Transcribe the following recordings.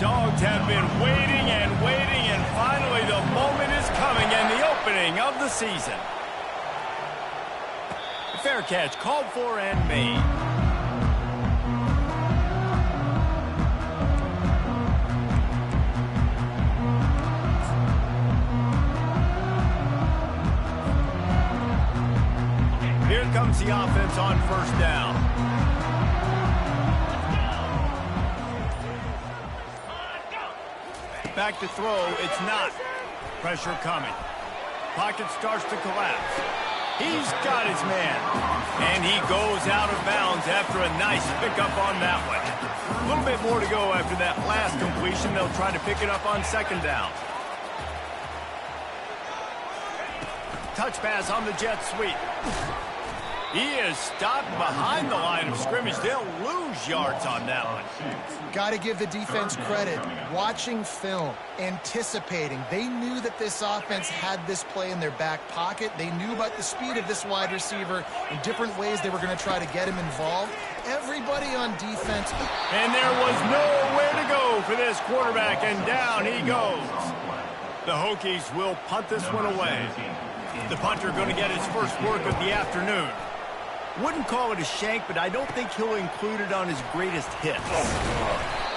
Dogs have been waiting and waiting, and finally the moment is coming and the opening of the season. Fair catch called for and made. Here comes the offense on first down. Back to throw, it's not. Pressure coming. Pocket starts to collapse. He's got his man. And he goes out of bounds after a nice pickup on that one. A little bit more to go after that last completion. They'll try to pick it up on second down. Touch pass on the jet sweep. He is stopped behind the line of scrimmage. They'll lose yards on that one. Got to give the defense credit. Watching film, anticipating. They knew that this offense had this play in their back pocket. They knew about the speed of this wide receiver in different ways they were going to try to get him involved. Everybody on defense. And there was nowhere to go for this quarterback, and down he goes. The Hokies will punt this one away. The punter going to get his first work of the afternoon. Wouldn't call it a shank, but I don't think he'll include it on his greatest hits.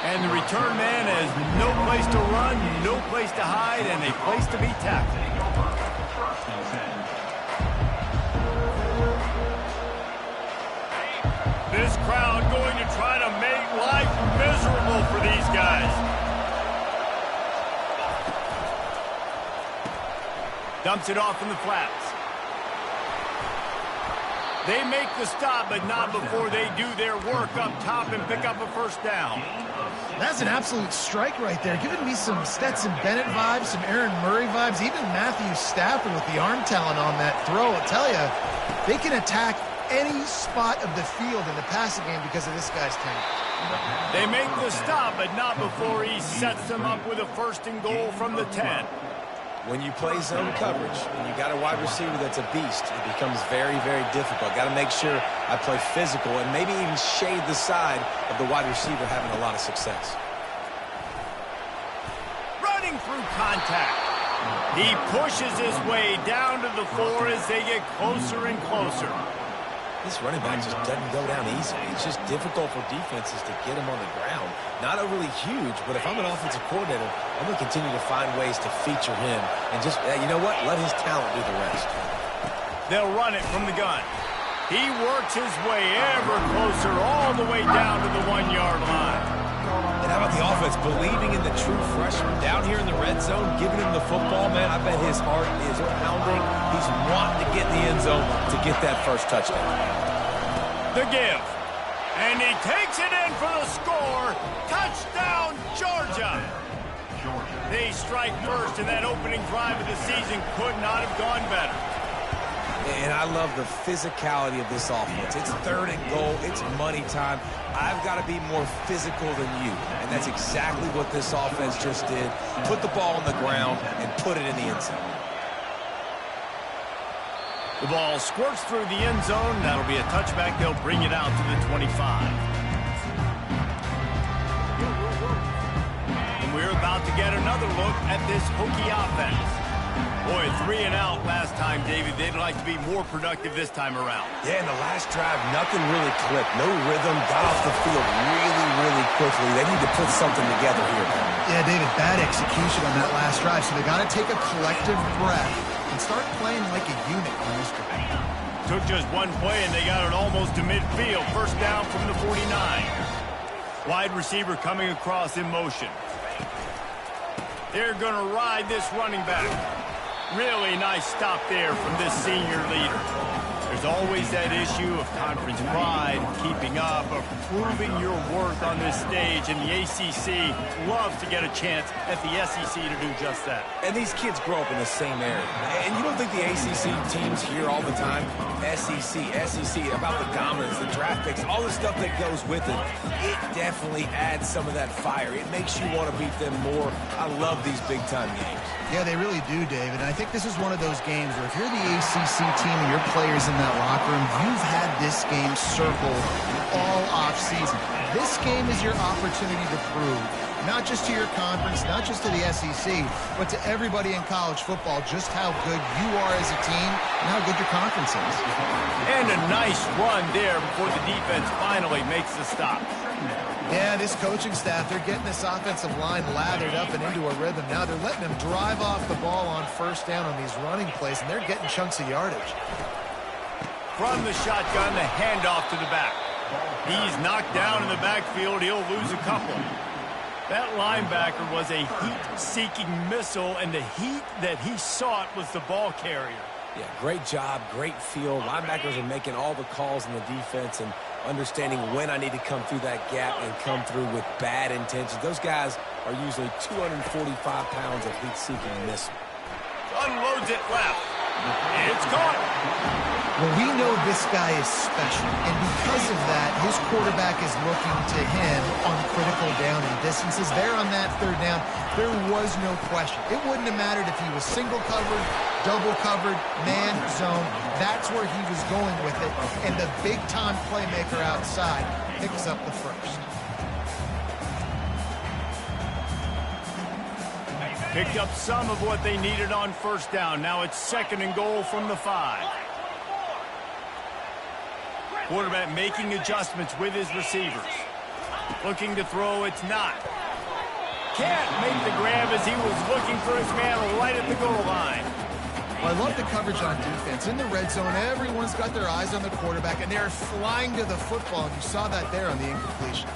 And the return man has no place to run, no place to hide, and a place to be tackled. This crowd going to try to make life miserable for these guys. Dumps it off in the flats. They make the stop, but not before they do their work up top and pick up a first down. That's an absolute strike right there, giving me some Stetson Bennett vibes, some Aaron Murray vibes, even Matthew Stafford with the arm talent on that throw. I'll tell you, they can attack any spot of the field in the passing game because of this guy's talent. They make the stop, but not before he sets them up with a first and goal from the 10. When you play zone coverage and you got a wide receiver that's a beast, it becomes very, very difficult. Got to make sure I play physical and maybe even shade the side of the wide receiver having a lot of success. Running through contact. He pushes his way down to the 4 as they get closer and closer. This running back just doesn't go down easily. It's just difficult for defenses to get him on the ground. Not overly huge, but if I'm an offensive coordinator, I'm going to continue to find ways to feature him and just, you know what, let his talent do the rest. They'll run it from the gun. He works his way ever closer all the way down to the 1-yard line. And how about the offense believing in the true freshman down here in the red zone, giving him the football, man? I bet his heart is pounding. He's wanting to get in the end zone to get that first touchdown. The give. And he takes it in for the score. Touchdown, Georgia. They strike first, and that opening drive of the season could not have gone better. And I love the physicality of this offense. It's third and goal. It's money time. I've got to be more physical than you. And that's exactly what this offense just did. Put the ball on the ground and put it in the end zone. The ball squirts through the end zone. That'll be a touchback. They'll bring it out to the 25. And we're about to get another look at this Hokie offense. Boy, 3 and out last time, David. They'd like to be more productive this time around. Yeah, in the last drive, nothing really clicked. No rhythm, got off the field really, really quickly. They need to put something together here. Yeah, David, bad execution on that last drive, so they got to take a collective breath and start playing like a unit on this drive. Took just one play, and they got it almost to midfield. First down from the 49. Wide receiver coming across in motion. They're going to ride this running back. Really nice stop there from this senior leader. There's always that issue of conference pride, keeping up, of proving your worth on this stage, and the ACC loves to get a chance at the SEC to do just that. And these kids grow up in the same area. And you don't think the ACC teams hear all the time, SEC, about the dominance, the draft picks, all the stuff that goes with it. It definitely adds some of that fire. It makes you want to beat them more. I love these big-time games. Yeah, they really do, David. And I think this is one of those games where if you're the ACC team and your players in that locker room, you've had this game circled all offseason. This game is your opportunity to prove not just to your conference, not just to the SEC, but to everybody in college football, just how good you are as a team and how good your conference is. And a nice run there before the defense finally makes the stop. Yeah, this coaching staff, they're getting this offensive line lathered up and into a rhythm. Now they're letting them drive off the ball on first down on these running plays, and they're getting chunks of yardage. From the shotgun, the handoff to the back. He's knocked down in the backfield. He'll lose a couple. That linebacker was a heat-seeking missile, and the heat that he sought was the ball carrier. Yeah, great job, great feel. Linebackers are making all the calls in the defense and understanding when I need to come through that gap and come through with bad intentions. Those guys are usually 245 pounds of heat-seeking missile. Unloads it left. It's caught. Well, we know this guy is special, and because of that, his quarterback is looking to him on critical down and distances. There on that third down, there was no question. It wouldn't have mattered if he was single covered, double covered, man, zone. That's where he was going with it, and the big-time playmaker outside picks up the first. Picked up some of what they needed on first down. Now it's 2nd and goal from the 5. Quarterback making adjustments with his receivers. Looking to throw, it's not. Can't make the grab as he was looking for his man right at the goal line. Well, I love the coverage on defense. In the red zone, everyone's got their eyes on the quarterback, and they're flying to the football. And you saw that there on the incompletion.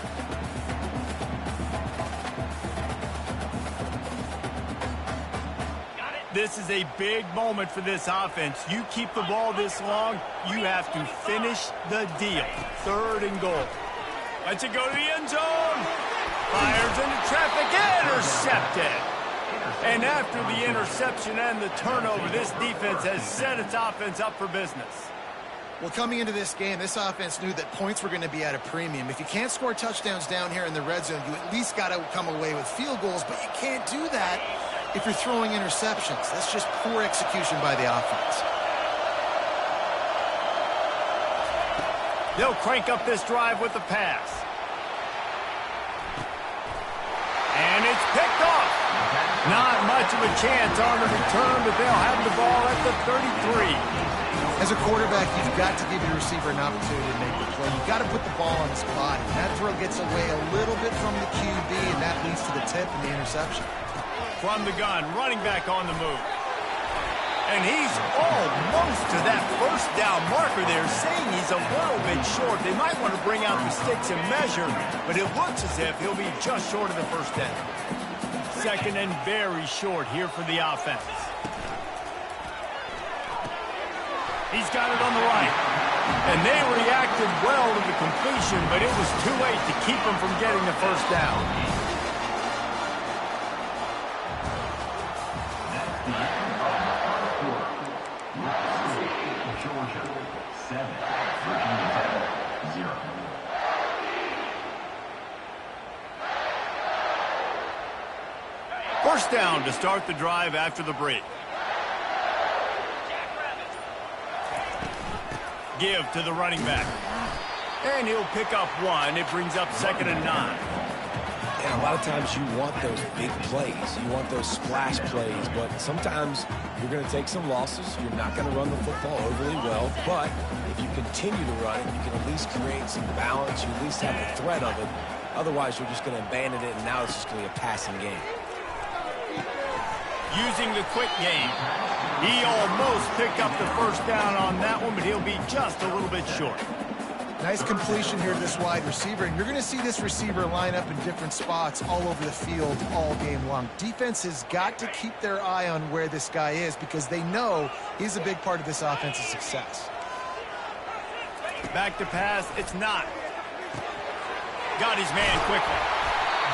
This is a big moment for this offense. You keep the ball this long, you have to finish the deal. 3rd and goal. Lets it go to the end zone. Fires into traffic. Intercepted. And after the interception and the turnover, this defense has set its offense up for business. Well, coming into this game, this offense knew that points were going to be at a premium. If you can't score touchdowns down here in the red zone, you at least got to come away with field goals, but you can't do that if you're throwing interceptions. That's just poor execution by the offense. They'll crank up this drive with the pass. And it's picked off. Not much of a chance on the return, but they'll have the ball at the 33. As a quarterback, you've got to give your receiver an opportunity to make the play. You've got to put the ball on his body. That throw gets away a little bit from the QB, and that leads to the tip and the interception. From the gun, running back on the move. And he's almost to that first down marker there, saying he's a little bit short. They might want to bring out the sticks and measure, but it looks as if he'll be just short of the first down. 2nd and very short here for the offense. He's got it on the right. And they reacted well to the completion, but it was too late to keep him from getting the first down. First down to start the drive after the break. Give to the running back. And he'll pick up 1. It brings up 2nd and 9. And a lot of times you want those big plays. You want those splash plays, but sometimes you're going to take some losses. You're not going to run the football overly well, but if you continue to run it, you can at least create some balance. You at least have the threat of it. Otherwise, you're just going to abandon it, and now it's just going to be a passing game. Using the quick game. He almost picked up the first down on that one, but he'll be just a little bit short. Nice completion here to this wide receiver, and you're going to see this receiver line up in different spots all over the field all game long. Defense has got to keep their eye on where this guy is because they know he's a big part of this offense's success. Back to pass, it's not. Got his man quickly.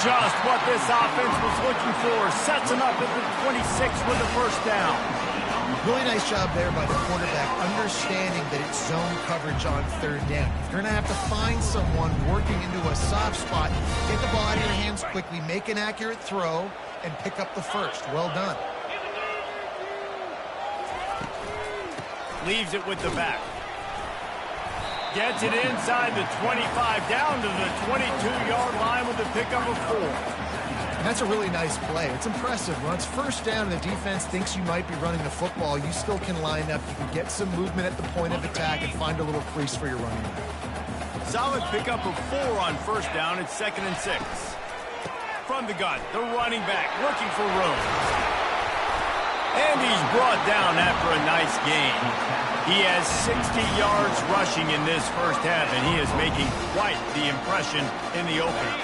Just what this offense was looking for. Sets him up at the 26 with the first down. Really nice job there by the quarterback, understanding that it's zone coverage on 3rd down. You're going to have to find someone working into a soft spot, get the ball out of your hands quickly, make an accurate throw, and pick up the first. Well done. Leaves it with the back. Gets it inside the 25, down to the 22-yard line with the pickup of 4. And that's a really nice play. It's impressive. When it's first down and the defense thinks you might be running the football, you still can line up. You can get some movement at the point of attack and find a little crease for your running back. Solid pickup of 4 on first down. It's 2nd and 6. From the gun, the running back looking for room. And he's brought down after a nice gain. He has 60 yards rushing in this first half, and he is making quite the impression in the opener.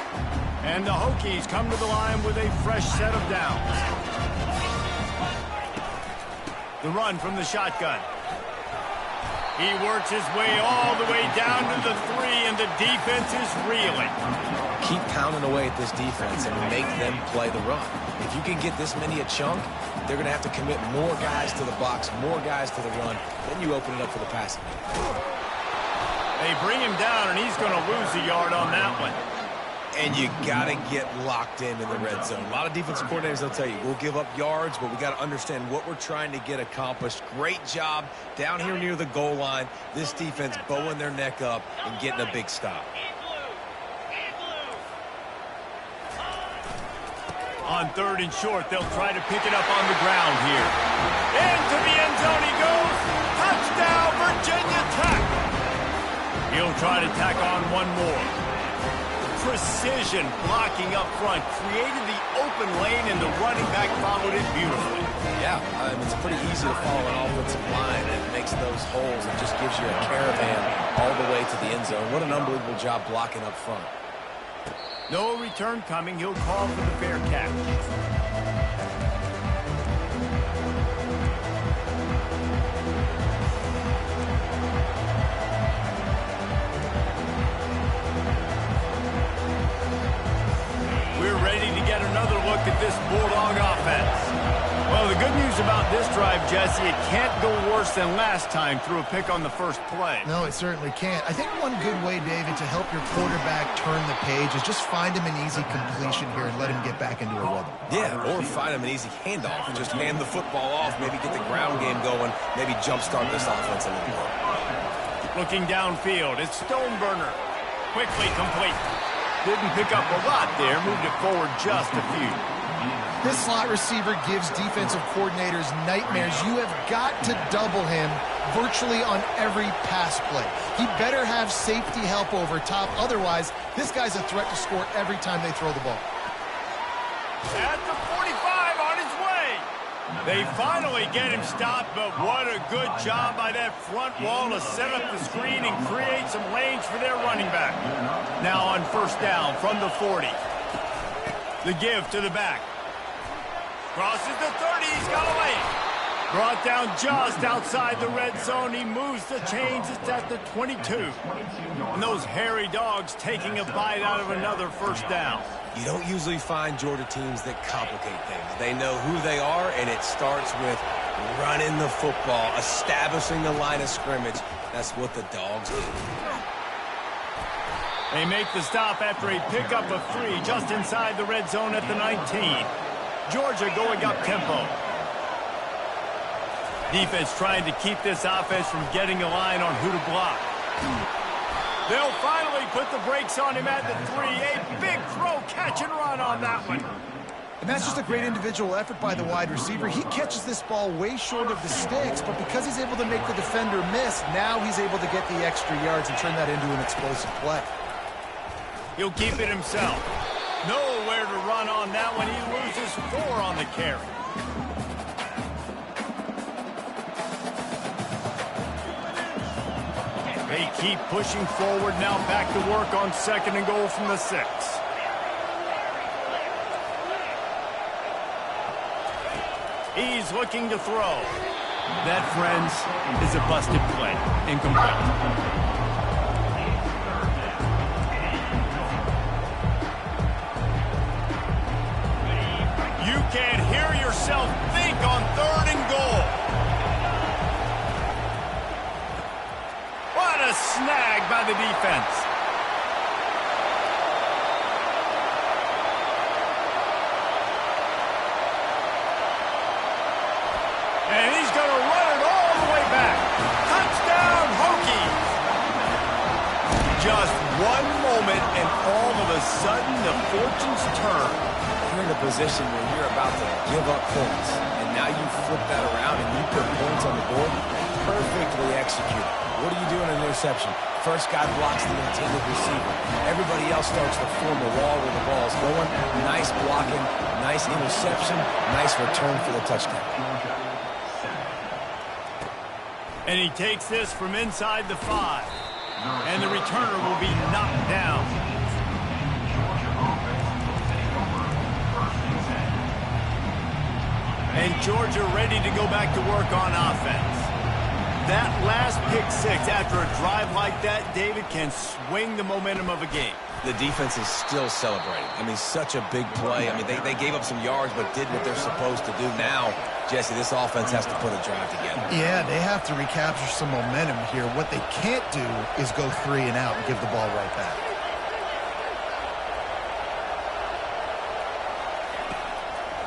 And the Hokies come to the line with a fresh set of downs. The run from the shotgun. He works his way all the way down to the 3, and the defense is reeling. Keep pounding away at this defense and make them play the run. If you can get this many a chunk, they're going to have to commit more guys to the box, more guys to the run. Then you open it up for the passing. They bring him down, and he's going to lose a yard on that one. And you got to get locked in the red zone. A lot of defensive coordinators, they'll tell you, we'll give up yards, but we got to understand what we're trying to get accomplished. Great job down here near the goal line. This defense bowing their neck up and getting a big stop. On 3rd and short, they'll try to pick it up on the ground here. Into the end zone he goes. Touchdown, Virginia Tech. He'll try to tack on one more. Precision blocking up front created the open lane, and the running back followed it beautifully. Yeah, it's pretty easy to follow an offensive line that makes those holes and just gives you a caravan all the way to the end zone. What an unbelievable job blocking up front. No return coming. He'll call for the fair catch. We're ready to get another look at this Bulldog offense. Well, the good news about this drive, Jesse, it can't go worse than last time through a pick on the first play. No, it certainly can't. I think one good way, David, to help your quarterback turn the page is just find him an easy completion here and let him get back into a rhythm. Yeah, or find him an easy handoff and just hand the football off, maybe get the ground game going, maybe jumpstart this offense a little more. Looking downfield, it's Stoneburner. Quickly complete. Didn't pick up a lot there, moved it forward just a few. This slot receiver gives defensive coordinators nightmares. You have got to double him virtually on every pass play. He better have safety help over top. Otherwise, this guy's a threat to score every time they throw the ball. At the 45 on his way. They finally get him stopped, but what a good job by that front wall to set up the screen and create some lanes for their running back. Now on first down from the 40. The give to the back. Crosses the 30, he's got a lane. Brought down just outside the red zone. He moves the chains. It's at the 22. And those hairy dogs taking a bite out of another first down. You don't usually find Georgia teams that complicate things. They know who they are, and it starts with running the football, establishing the line of scrimmage. That's what the Dogs do. They make the stop after a pickup of 3 just inside the red zone at the 19. Georgia going up tempo. Defense trying to keep this offense from getting a line on who to block. They'll finally put the brakes on him at the 3. A big throw, catch and run on that one. And that's just a great individual effort by the wide receiver. He catches this ball way short of the sticks, but because he's able to make the defender miss, now he's able to get the extra yards and turn that into an explosive play. He'll keep it himself. Nowhere to run on that one. He loses 4 on the carry. They keep pushing forward. Now back to work on 2nd and goal from the 6. He's looking to throw. That, friends, is a busted play. Incomplete. You can't hear yourself think on 3rd and goal. What a snag by the defense. And he's going to run it all the way back. Touchdown, Hokies. Just one moment, and all of a sudden, the fortunes turn. in a position where you're about to give up points, and now you flip that around and you put points on the board, perfectly executed. What do you do in an interception? First guy blocks the intended receiver. Everybody else starts to form a wall where the ball's going. Nice blocking, nice interception, nice return for the touchdown. And he takes this from inside the 5. And the returner will be knocked down. And Georgia ready to go back to work on offense. That last pick 6 after a drive like that, David, can swing the momentum of a game. The defense is still celebrating. I mean, such a big play. I mean, they gave up some yards but did what they're supposed to do. Now, Jesse, this offense has to put a drive together. Yeah, they have to recapture some momentum here. What they can't do is go 3 and out and give the ball right back.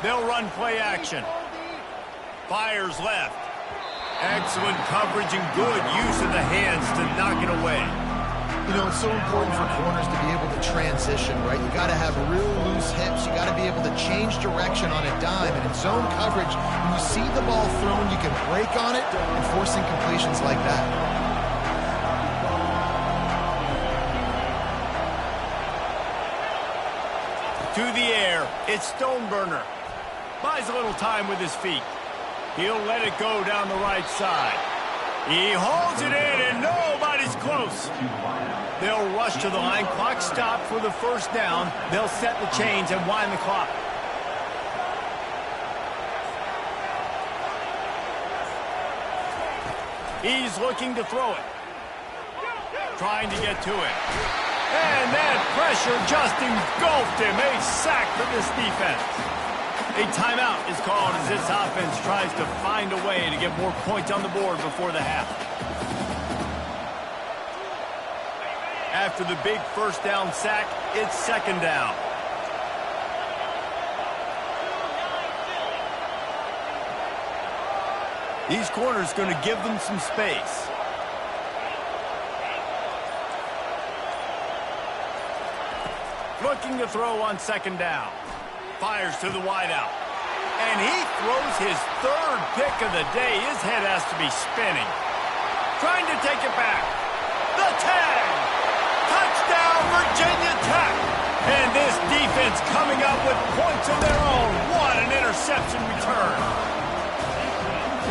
They'll run play action. Fires left. Excellent coverage and good use of the hands to knock it away. You know, it's so important for corners to be able to transition, right? You got to have real loose hips. You got to be able to change direction on a dime. And in zone coverage, when you see the ball thrown, you can break on it and force incompletions like that. To the air, it's Stoneburner. Buys a little time with his feet. He'll let it go down the right side. He holds it in, and nobody's close. They'll rush to the line. Clock stopped for the first down. They'll set the chains and wind the clock. He's looking to throw it. Trying to get to it. And that pressure just engulfed him. A sack for this defense. A timeout is called as this offense tries to find a way to get more points on the board before the half. After the big first down sack, it's second down. These corners going to give them some space. Looking to throw on second down. Fires to the wideout. And he throws his 3rd pick of the day. His head has to be spinning. Trying to take it back. The tag! Touchdown, Virginia Tech! And this defense coming up with points of their own. What an interception return.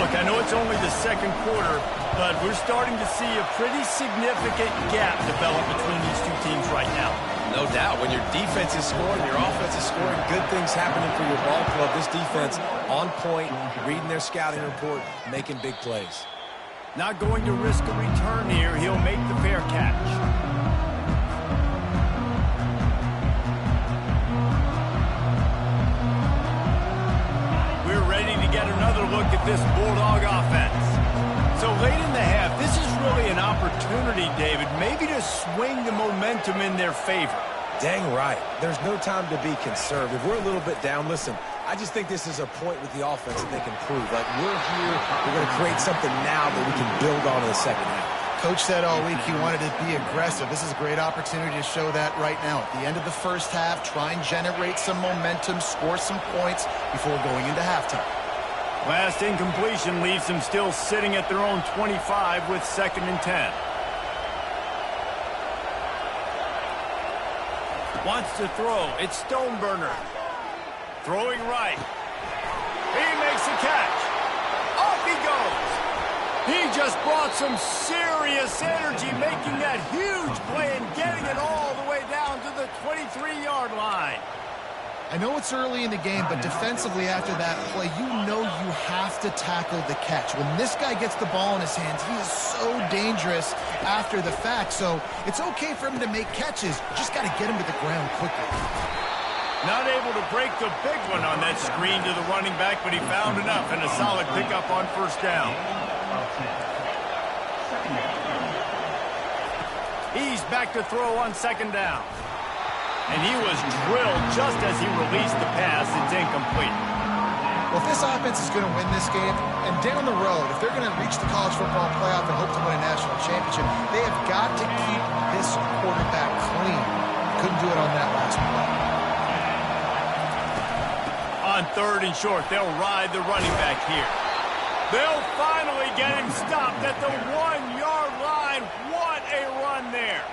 Look, I know it's only the second quarter, but we're starting to see a pretty significant gap develop between these two teams right now. No doubt. When your defense is scoring, your offense is scoring, good things happening for your ball club. This defense on point, reading their scouting report, making big plays. Not going to risk a return here. He'll make the fair catch. We're ready to get another look at this Bulldog offense. So late in the half, this is really an opportunity, David, maybe to swing the momentum in their favor. Dang right. There's no time to be conservative. We're a little bit down. Listen, I just think this is a point with the offense that they can prove. Like, we're here, we're going to create something now that we can build on in the second half. Coach said all week he wanted to be aggressive. This is a great opportunity to show that right now. At the end of the first half, try and generate some momentum, score some points before going into halftime. Last incompletion leaves them still sitting at their own 25 with 2nd and 10. Wants to throw. It's Stoneburner. Throwing right. He makes a catch. Off he goes. He just brought some serious energy, making that huge play and getting it all the way down to the 23-yard line. I know it's early in the game, but defensively after that play, you know you have to tackle the catch. When this guy gets the ball in his hands, he is so dangerous after the fact. So it's okay for him to make catches. Just got to get him to the ground quickly. Not able to break the big one on that screen to the running back, but he found enough and a solid pickup on first down. He's back to throw on second down. And he was drilled just as he released the pass. It's incomplete. Well, if this offense is going to win this game, and down the road, if they're going to reach the college football playoff and hope to win a national championship, they have got to keep this quarterback clean. Couldn't do it on that last play. On 3rd and short, they'll ride the running back here. They'll finally get him stopped at the 1-yard line. What a run there.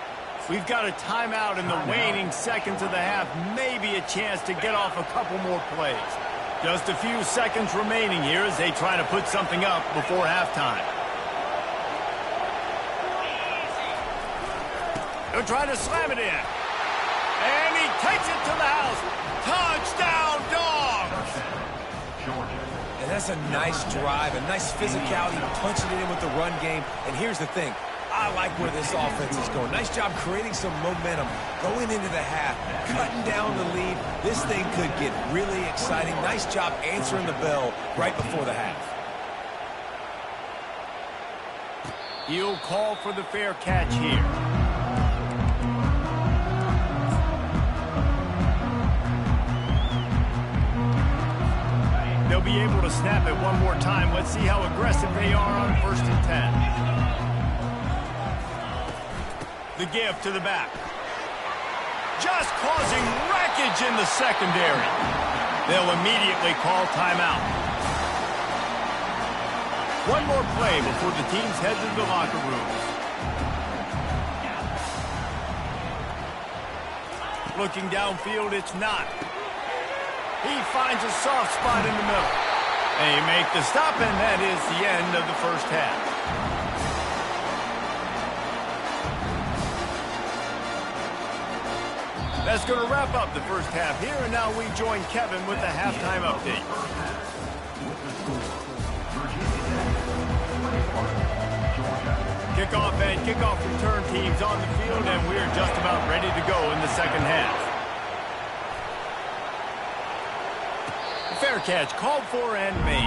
We've got a timeout in the waning seconds of the half. Maybe a chance to get off a couple more plays. Just a few seconds remaining here as they try to put something up before halftime. They'll try to slam it in. And he takes it to the house. Touchdown, Dogs! And that's a nice drive, a nice physicality, punching it in with the run game. And here's the thing. I like where this offense is going. Nice job creating some momentum, going into the half, cutting down the lead. This thing could get really exciting. Nice job answering the bell right before the half. He'll call for the fair catch here. They'll be able to snap it one more time. Let's see how aggressive they are on 1st and 10. The give to the back. Just causing wreckage in the secondary. They'll immediately call timeout. One more play before the teams head to the locker rooms. Looking downfield, it's not. He finds a soft spot in the middle. They make the stop, and that is the end of the first half. That's going to wrap up the first half here, and now we join Kevin with the halftime update. Kickoff and kickoff return teams on the field, and we're just about ready to go in the second half. Fair catch called for and made.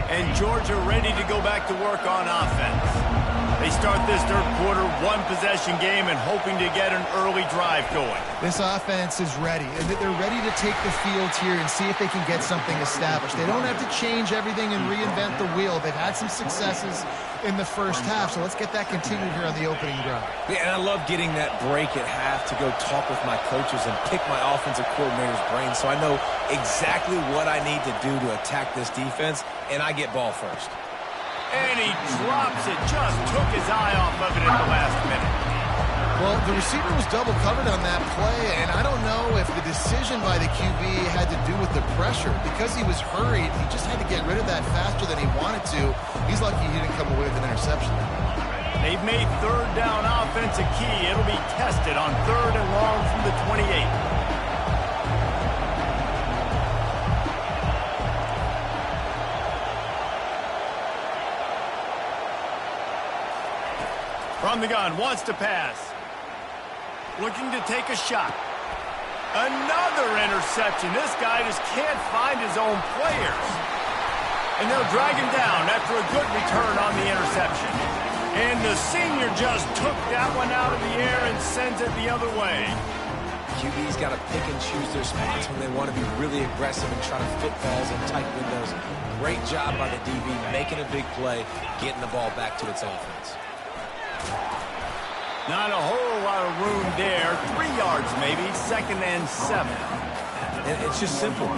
And Georgia ready to go back to work on offense. They start this third quarter, one-possession game, and hoping to get an early drive going. This offense is ready. They're ready to take the field here and see if they can get something established. They don't have to change everything and reinvent the wheel. They've had some successes in the first half, so let's get that continued here on the opening drive. Yeah, and I love getting that break at half to go talk with my coaches and pick my offensive coordinator's brain so I know exactly what I need to do to attack this defense, and I get ball first. And he drops it, just took his eye off of it at the last minute. Well, the receiver was double covered on that play, and I don't know if the decision by the QB had to do with the pressure. Because he was hurried, he just had to get rid of that faster than he wanted to. He's lucky he didn't come away with an interception. They've made third down offense a key. It'll be tested on 3rd and long from the 28. From the gun, wants to pass. Looking to take a shot. Another interception. This guy just can't find his own players. And they'll drag him down after a good return on the interception. And the senior just took that one out of the air and sends it the other way. QB's got to pick and choose their spots when they want to be really aggressive and try to fit balls in tight windows. Great job by the DB, making a big play, getting the ball back to its offense. Not a whole lot of room there. 3 yards maybe, 2nd and 7. And it's just simple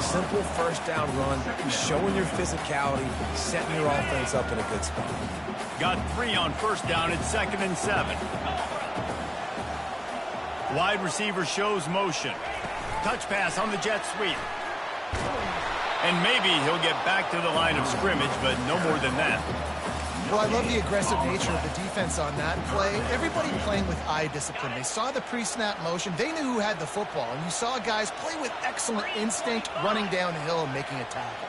first down run, showing your physicality, setting your offense up in a good spot. Got 3 on first down at 2nd and 7. Wide receiver shows motion. Touch pass on the jet sweep. And maybe he'll get back to the line of scrimmage, but no more than that. Well, I love the aggressive nature of the defense on that play. Everybody playing with eye discipline. They saw the pre-snap motion. They knew who had the football. And you saw guys play with excellent instinct, running downhill and making a tackle.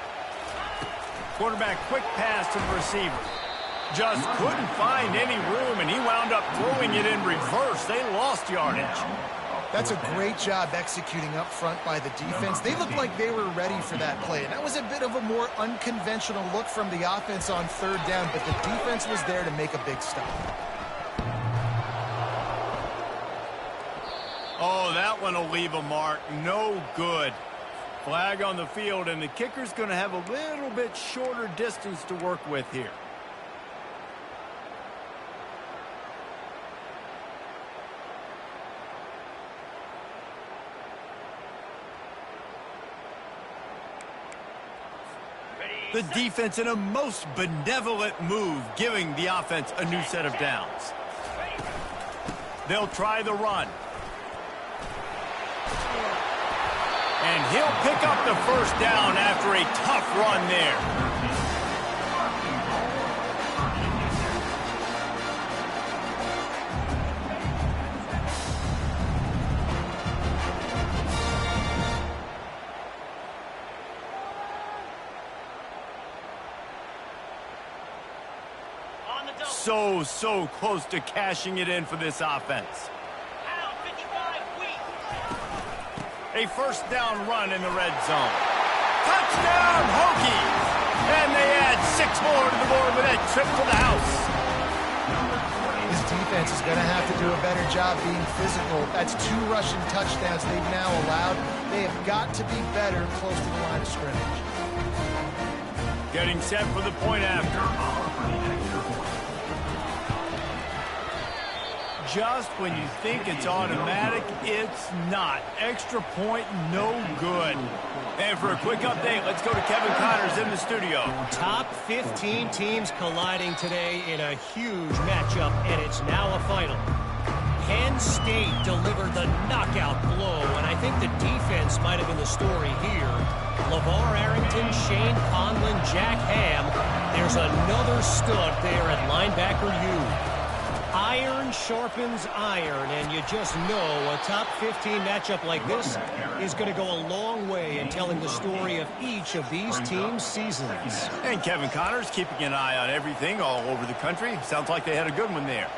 Quarterback quick pass to the receiver. Just couldn't find any room, and he wound up throwing it in reverse. They lost yardage. That's a great job executing up front by the defense. They looked like they were ready for that play. And that was a bit of a more unconventional look from the offense on 3rd down, but the defense was there to make a big stop. Oh, that one will leave a mark. No good. Flag on the field, and the kicker's going to have a little bit shorter distance to work with here. The defense in a most benevolent move, giving the offense a new set of downs. They'll try the run. And he'll pick up the first down after a tough run there. So close to cashing it in for this offense. A first down run in the red zone. Touchdown, Hokies! And they add 6 more to the board with that trip to the house. This defense is going to have to do a better job being physical. That's 2 rushing touchdowns they've now allowed. They have got to be better close to the line of scrimmage. Getting set for the point after. Just when you think it's automatic, it's not. Extra point, no good. And for a quick update, let's go to Kevin Connors in the studio. Top 15 teams colliding today in a huge matchup, and it's now a final. Penn State delivered the knockout blow, and I think the defense might have been the story here. LeVar Arrington, Shane Conlon, Jack Ham. There's another stud there at linebacker U. Iron sharpens iron, and you just know a top 15 matchup like this is going to go a long way in telling the story of each of these teams' seasons. And Kevin Connors keeping an eye on everything all over the country. Sounds like they had a good one there.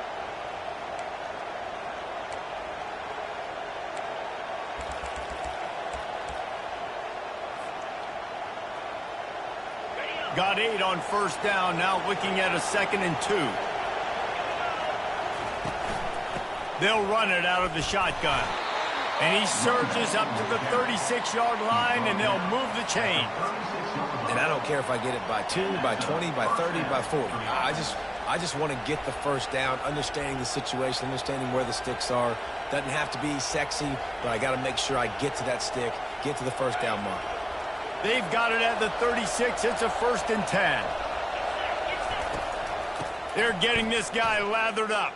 Got 8 on first down, now looking at a 2nd and 2. They'll run it out of the shotgun. And he surges up to the 36-yard line, and they'll move the chain. And I don't care if I get it by 2, by 20, by 30, by 40. I just want to get the first down, understanding the situation, understanding where the sticks are. Doesn't have to be sexy, but I got to make sure I get to that stick, get to the first down mark. They've got it at the 36. It's a 1st and 10. They're getting this guy lathered up.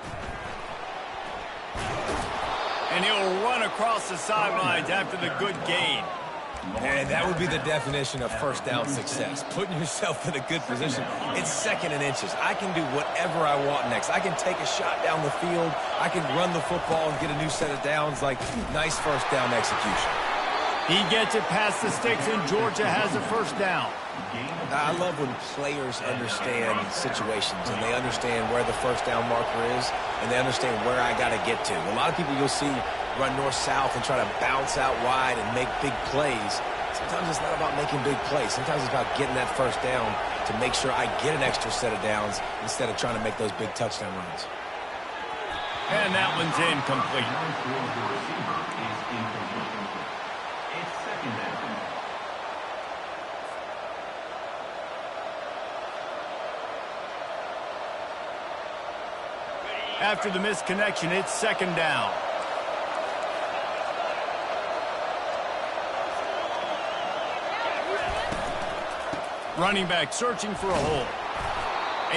And he'll run across the sidelines after the good gain. And that would be the definition of first down success. Putting yourself in a good position. It's 2nd and inches. I can do whatever I want next. I can take a shot down the field. I can run the football and get a new set of downs. Like, nice first down execution. He gets it past the sticks, and Georgia has a first down. I love when players understand situations and they understand where the first down marker is and they understand where I got to get to. A lot of people you'll see run north-south and try to bounce out wide and make big plays. Sometimes it's not about making big plays. Sometimes it's about getting that first down to make sure I get an extra set of downs instead of trying to make those big touchdown runs. And that one's incomplete. After the misconnection, it's 2nd down. Running back searching for a hole.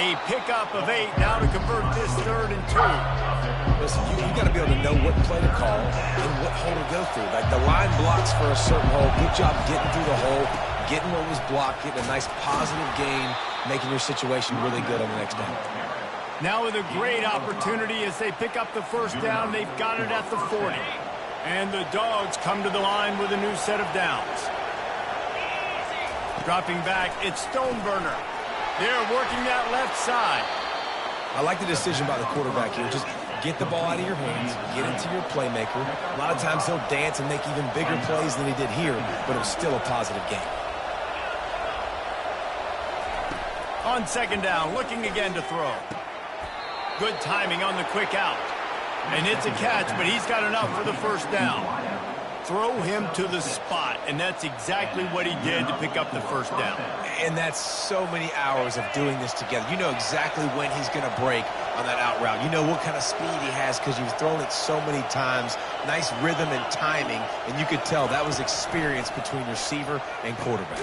A pickup of 8 now to convert this 3rd and 2. Listen, you got to be able to know what play to call and what hole to go through. Like the line blocks for a certain hole. Good job getting through the hole, getting what was blocked, getting a nice positive gain, making your situation really good on the next down. Now with a great opportunity as they pick up the first down. They've got it at the 40. And the Dogs come to the line with a new set of downs. Dropping back, it's Stoneburner. They're working that left side. I like the decision by the quarterback here. Just get the ball out of your hands, get into your playmaker. A lot of times he'll dance and make even bigger plays than he did here, but it was still a positive game. On 2nd down, looking again to throw. Good timing on the quick out. And it's a catch, but he's got enough for the first down. Throw him to the spot, and that's exactly what he did to pick up the first down. And that's so many hours of doing this together. You know exactly when he's going to break on that out route. You know what kind of speed he has because you've thrown it so many times. Nice rhythm and timing, and you could tell that was experience between receiver and quarterback.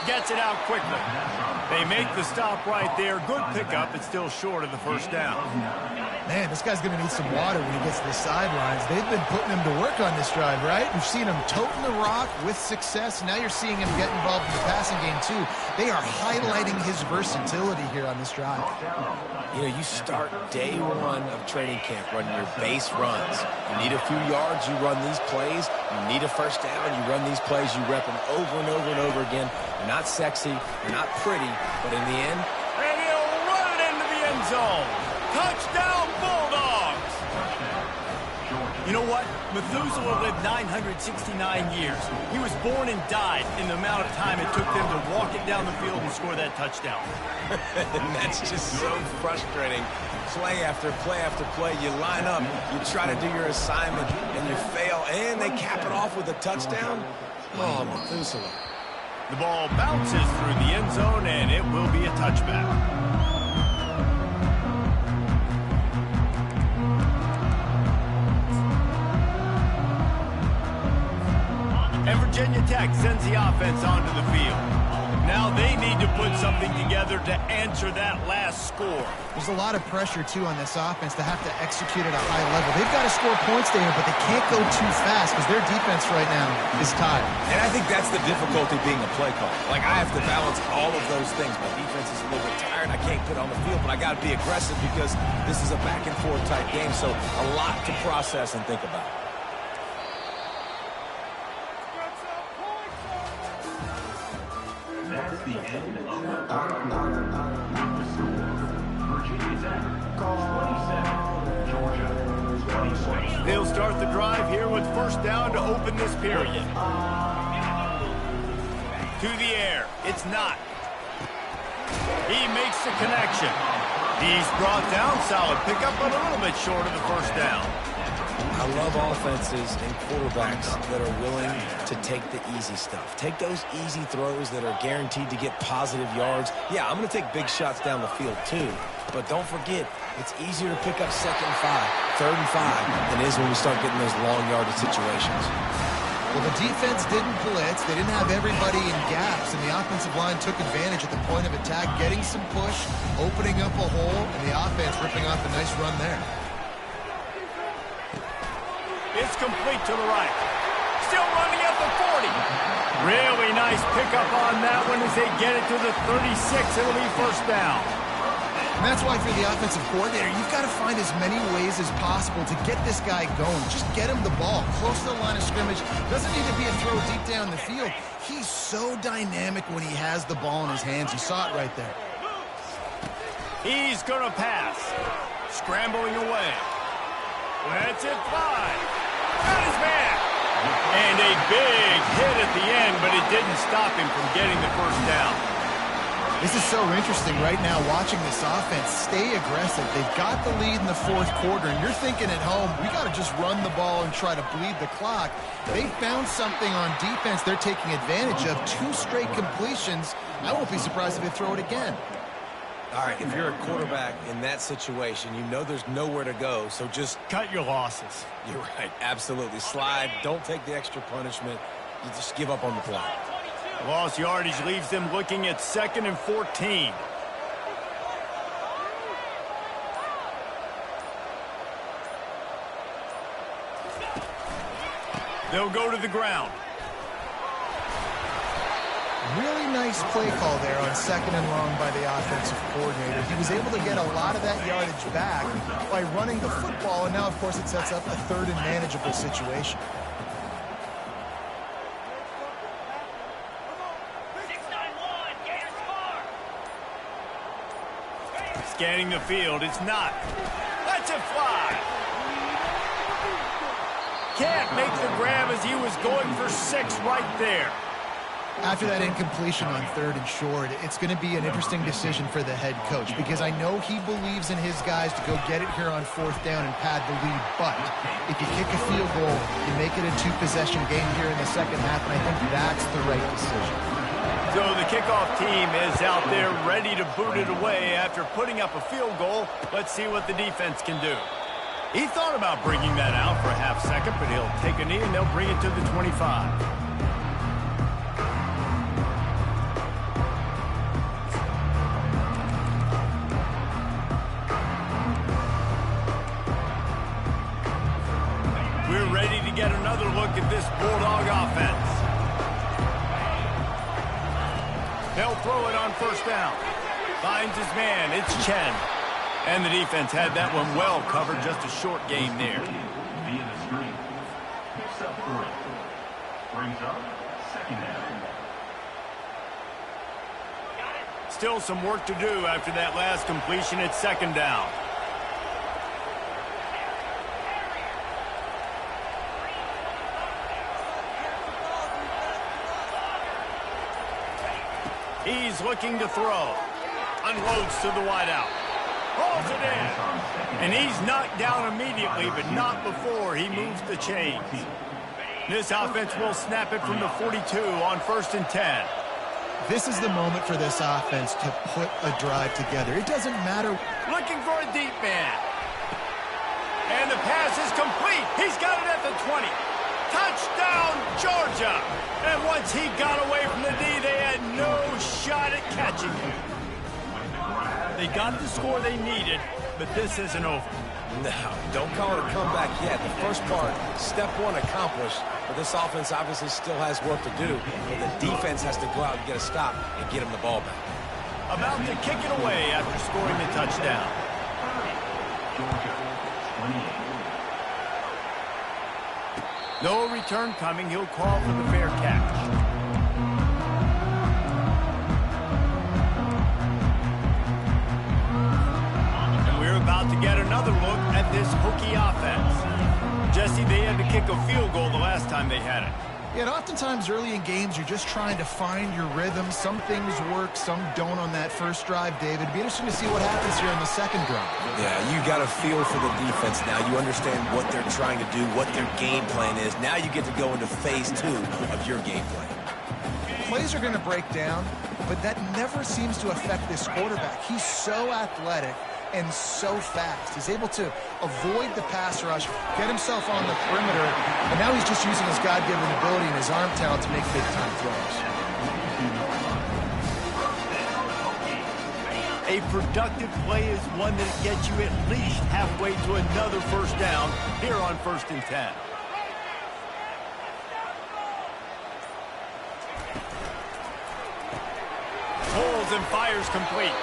Gets it out quickly. They make the stop right there. Good pickup. It's still short of the first down. Man, this guy's going to need some water when he gets to the sidelines. They've been putting him to work on this drive, right? We've seen him toting the rock with success. Now you're seeing him get involved in the passing game, too. They are highlighting his versatility here on this drive. You know, you start day one of training camp running your base runs. You need a few yards, you run these plays. You need a first down, you run these plays. You rep them over and over and over again. They're not sexy, they're not pretty, but in the end... And he'll run it into the end zone. Touchdown, Bulldogs! You know what? Methuselah lived 969 years. He was born and died in the amount of time it took them to walk it down the field and score that touchdown. And that's just so frustrating. Play after play after play. You line up, you try to do your assignment, and you fail, and they cap it off with a touchdown? Oh, Methuselah. The ball bounces through the end zone, and it will be a touchback. And Virginia Tech sends the offense onto the field. Now they need to put something together to answer that last score. There's a lot of pressure, too, on this offense to have to execute at a high level. They've got to score points there, but they can't go too fast because their defense right now is tired. And I think that's the difficulty being a play call. Like, I have to balance all of those things. My defense is a little bit tired. I can't get on the field, but I got to be aggressive because this is a back-and-forth type game, so a lot to process and think about. That's the end of our Virginia Tech 27, Georgia 26. They'll start the drive here with first down to open this period. To the air. It's not. He makes the connection. He's brought down. Solid pickup, but a little bit short of the first down. I love offenses and quarterbacks that are willing to take the easy stuff. Take those easy throws that are guaranteed to get positive yards. Yeah, I'm going to take big shots down the field too. But don't forget, it's easier to pick up 2nd and 5, 3rd and 5 than it is when we start getting those long yardage situations. Well, the defense didn't blitz. They didn't have everybody in gaps, and the offensive line took advantage at the point of attack, getting some push, opening up a hole, and the offense ripping off a nice run there. It's complete to the right. Still running at the 40. Really nice pickup on that one as they get it to the 36. It'll be first down. And that's why for the offensive coordinator, you've got to find as many ways as possible to get this guy going. Just get him the ball close to the line of scrimmage. Doesn't need to be a throw deep down the field. He's so dynamic when he has the ball in his hands. You saw it right there. He's going to pass. Scrambling away. Let's it fly. Got his man. And a big hit at the end, but it didn't stop him from getting the first down. This is so interesting right now, watching this offense stay aggressive. They've got the lead in the 4th quarter, and you're thinking at home, we got to just run the ball and try to bleed the clock. They found something on defense they're taking advantage of. 2 straight completions. I won't be surprised if they throw it again. All right, if you're a quarterback in that situation, you know there's nowhere to go, so just... Cut your losses. You're right, absolutely. Slide, don't take the extra punishment. You just give up on the play. Lost yardage leaves them looking at 2nd and 14. They'll go to the ground. Really nice play call there on 2nd and long by the offensive coordinator. He was able to get a lot of that yardage back by running the football, and now, of course, it sets up a 3rd and manageable situation. Scanning the field, it's not. Let's it fly. Can't make the grab as he was going for 6 right there. After that incompletion on 3rd and short, it's going to be an interesting decision for the head coach because I know he believes in his guys to go get it here on 4th down and pad the lead. But if you kick a field goal, you make it a 2-possession game here in the 2nd half, and I think that's the right decision. So the kickoff team is out there ready to boot it away after putting up a field goal. Let's see what the defense can do. He thought about bringing that out for a half second, but he'll take a knee and they'll bring it to the 25. They'll throw it on first down. Finds his man. It's Chen. And the defense had that one well covered. Just a short game there. Via the screen. Picks up 3. Brings up second down. Still some work to do after that last completion at second down. He's looking to throw. Unloads to the wideout. Hauls it in. And he's knocked down immediately, but not before he moves the chains. This offense will snap it from the 42 on 1st and 10. This is the moment for this offense to put a drive together. It doesn't matter. Looking for a deep man. And the pass is complete. He's got it at the 20. Touchdown, Georgia. And once he got away from the D, they had no shot at catching him. They got the score they needed, but this isn't over. No, don't call it a comeback yet. The first part, step 1 accomplished, but this offense obviously still has work to do. But the defense has to go out and get a stop and get him the ball back. About to kick it away after scoring the touchdown. Georgia, 28. No return coming. He'll call for the fair catch. About to get another look at this Hokie offense. Jesse, they had to kick a field goal the last time they had it. Yeah, and oftentimes early in games, you're just trying to find your rhythm. Some things work, some don't on that first drive, David. It'd be interesting to see what happens here on the second drive. Yeah, you got a feel for the defense now. You understand what they're trying to do, what their game plan is. Now you get to go into phase 2 of your game plan. Plays are going to break down, but that never seems to affect this quarterback. He's so athletic and so fast. He's able to avoid the pass rush, get himself on the perimeter, and now he's just using his God-given ability and his arm talent to make big-time throws. A productive play is one that gets you at least halfway to another first down here on 1st and 10. Pulls and fires complete.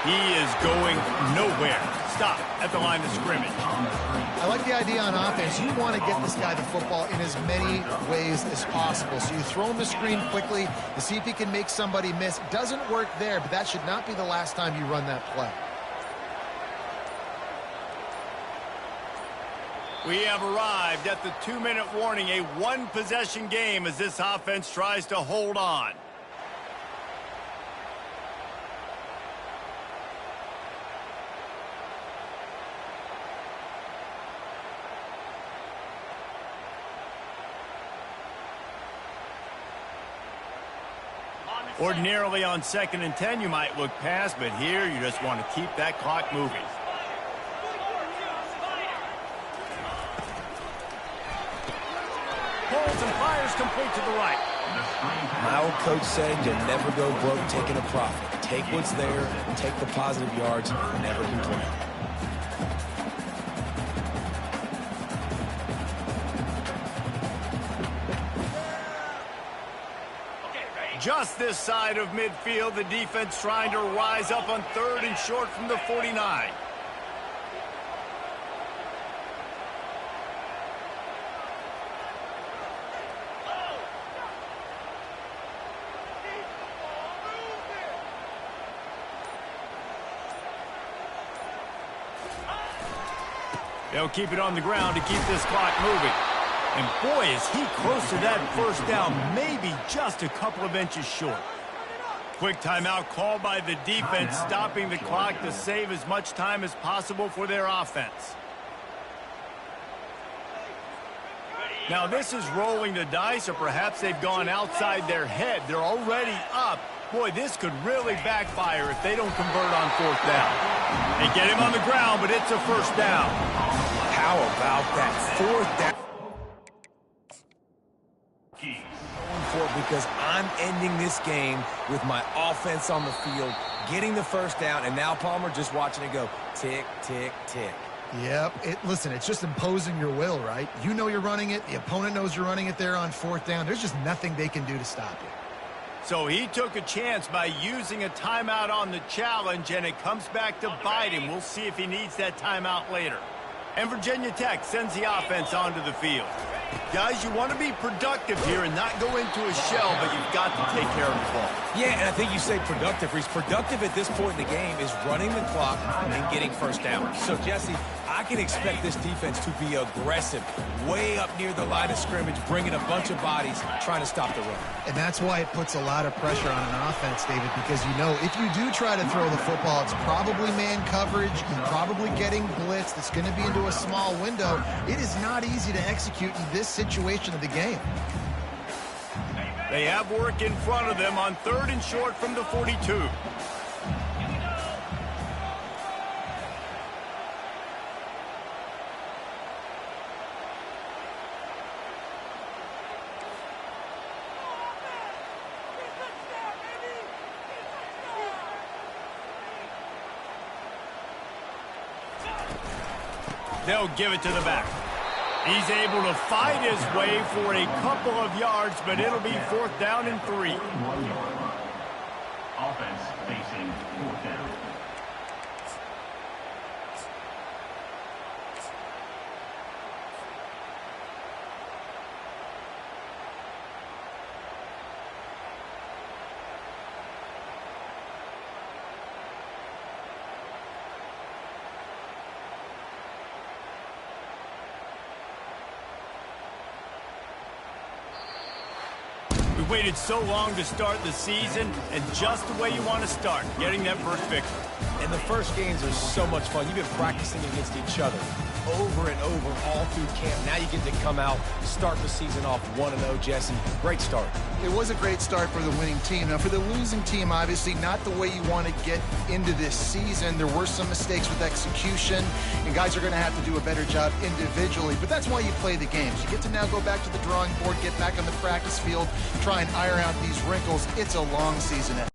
He is going nowhere. Stop at the line of scrimmage. I like the idea on offense. You want to get this guy the football in as many ways as possible. So you throw him the screen quickly to see if he can make somebody miss. It doesn't work there, but that should not be the last time you run that play. We have arrived at the 2-minute warning, a one-possession game as this offense tries to hold on. Ordinarily on 2nd and 10, you might look past, but here you just want to keep that clock moving. Pulls and fires complete to the right. My old coach said you'll never go broke taking a profit. Take what's there, take the positive yards, and never complain. Just this side of midfield, the defense trying to rise up on 3rd and short from the 49. They'll keep it on the ground to keep this clock moving. And boy, is he close to that first down, maybe just a couple of inches short. Quick timeout called by the defense, stopping the clock to save as much time as possible for their offense. Now this is rolling the dice, or perhaps they've gone outside their head. They're already up. Boy, this could really backfire if they don't convert on 4th down. They get him on the ground, but it's a first down. How about that 4th down? Going for it because I'm ending this game with my offense on the field, getting the first down, and now Palmer just watching it go tick, tick, tick. Yep. Listen, it's just imposing your will, right? You know you're running it. The opponent knows you're running it there on 4th down. There's just nothing they can do to stop you. So he took a chance by using a timeout on the challenge, and it comes back to bite him. We'll see if he needs that timeout later. And Virginia Tech sends the offense onto the field. Guys, you want to be productive here and not go into a shell, but you've got to take care of the ball. Yeah, and I think you say productive, Reese. Productive at this point in the game is running the clock and getting first down. So, Jesse, I can expect this defense to be aggressive, way up near the line of scrimmage, bringing a bunch of bodies, trying to stop the run. And that's why it puts a lot of pressure on an offense, David, because you know if you do try to throw the football, it's probably man coverage, you're probably getting blitzed, it's going to be into a small window. It is not easy to execute in this situation of the game. They have work in front of them on 3rd and short from the 42. They'll give it to the back. He's able to fight his way for a couple of yards, but it'll be 4th down and 3. 1 yard. Offense facing 4th down. We waited so long to start the season, and just the way you want to start, getting that first victory. And the first games are so much fun. You've been practicing against each other over and over all through camp. Now you get to come out, start the season off 1-0, Jesse. Great start. It was a great start for the winning team. Now, for the losing team, obviously not the way you want to get into this season. There were some mistakes with execution, and guys are going to have to do a better job individually. But that's why you play the games. You get to now go back to the drawing board, get back on the practice field, try and iron out these wrinkles. It's a long season ahead.